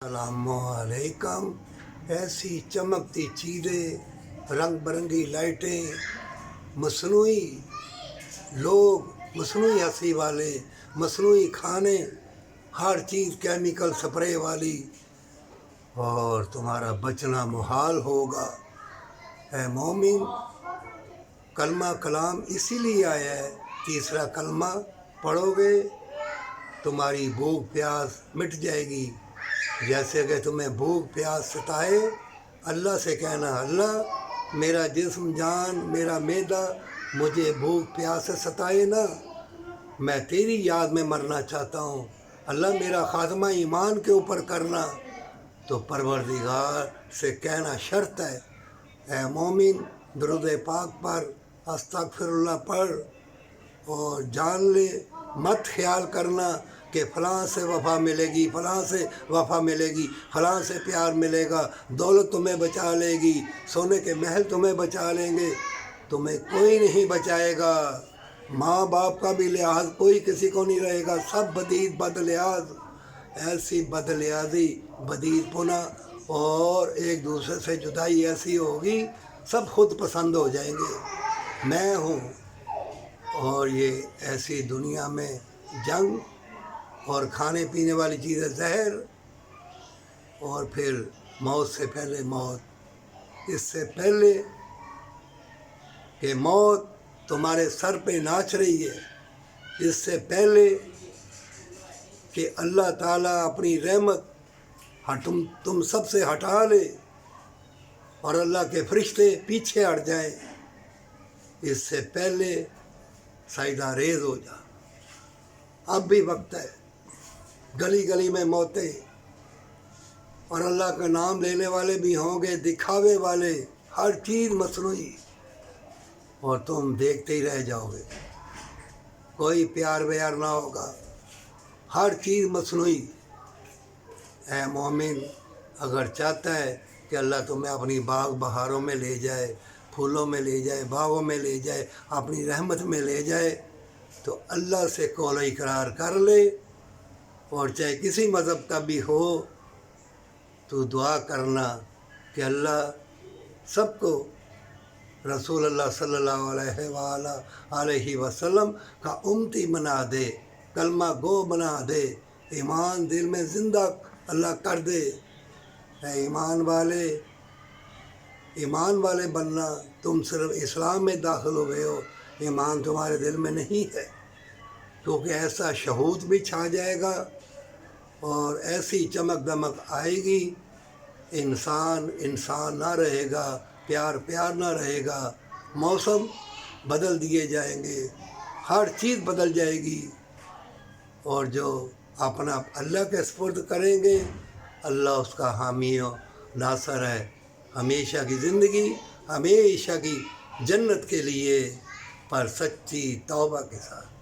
السلام علیکم۔ ایسی چمکتی چیزیں، رنگ برنگی لائٹیں، مصنوعی لوگ، مصنوعی ہنسی والے، مصنوعی کھانے، ہر چیز کیمیکل سپرے والی، اور تمہارا بچنا محال ہوگا۔ اے مومن، کلمہ کلام اسی لیے آیا ہے، تیسرا کلمہ پڑھو گے تمہاری بھوک پیاس مٹ جائے گی۔ جیسے کہ تمہیں بھوک پیاس ستائے، اللہ سے کہنا، اللہ میرا جسم جان، میرا معدہ مجھے بھوک پیاس سے ستائے نا، میں تیری یاد میں مرنا چاہتا ہوں، اللہ میرا خاتمہ ایمان کے اوپر کرنا۔ تو پروردگار سے کہنا شرط ہے، اے مومن درود پاک پر استغفر اللہ پڑھ، اور جان لے، مت خیال کرنا کہ فلاں سے وفا ملے گی، فلاں سے وفا ملے گی، فلاں سے پیار ملے گا، دولت تمہیں بچا لے گی، سونے کے محل تمہیں بچا لیں گے، تمہیں کوئی نہیں بچائے گا۔ ماں باپ کا بھی لحاظ کوئی کسی کو نہیں رہے گا، سب بدید بد لحاظ، ایسی بد لحاظی بدید پنا، اور ایک دوسرے سے جدائی ایسی ہوگی، سب خود پسند ہو جائیں گے، میں ہوں۔ اور یہ ایسی دنیا میں جنگ، اور کھانے پینے والی چیزیں زہر، اور پھر موت سے پہلے موت، اس سے پہلے کہ موت تمہارے سر پہ ناچ رہی ہے، اس سے پہلے کہ اللہ تعالیٰ اپنی رحمت تم سب سے ہٹا لے اور اللہ کے فرشتے پیچھے ہٹ جائیں، اس سے پہلے سجدہ ریز ہو جا۔ اب بھی وقت ہے، گلی گلی میں موتیں، اور اللہ کا نام لینے والے بھی ہوں گے دکھاوے والے، ہر چیز مصنوعی، اور تم دیکھتے ہی رہ جاؤ گے، کوئی پیار ویار نہ ہوگا، ہر چیز مصنوعی۔ اے مومن، اگر چاہتا ہے کہ اللہ تمہیں اپنی باغ بہاروں میں لے جائے، پھولوں میں لے جائے، باغوں میں لے جائے، اپنی رحمت میں لے جائے، تو اللہ سے قول و اقرار کر لے، اور چاہے کسی مذہب کا بھی ہو، تو دعا کرنا کہ اللہ سب کو رسول اللہ صلی اللہ علیہ وسلم کا امتی بنا دے، کلمہ گو بنا دے، ایمان دل میں زندہ اللہ کر دے۔ اے ایمان والے بننا، تم صرف اسلام میں داخل ہو گئے ہو، ایمان تمہارے دل میں نہیں ہے، کیونکہ ایسا شہود بھی چھا جائے گا، اور ایسی چمک دمک آئے گی، انسان نہ رہے گا، پیار نہ رہے گا، موسم بدل دیے جائیں گے، ہر چیز بدل جائے گی، اور جو اپنا اللہ کے سپرد کریں گے، اللہ اس کا حامی و ناصر ہے، ہمیشہ کی زندگی، ہمیشہ کی جنت کے لیے، پر سچی توبہ کے ساتھ۔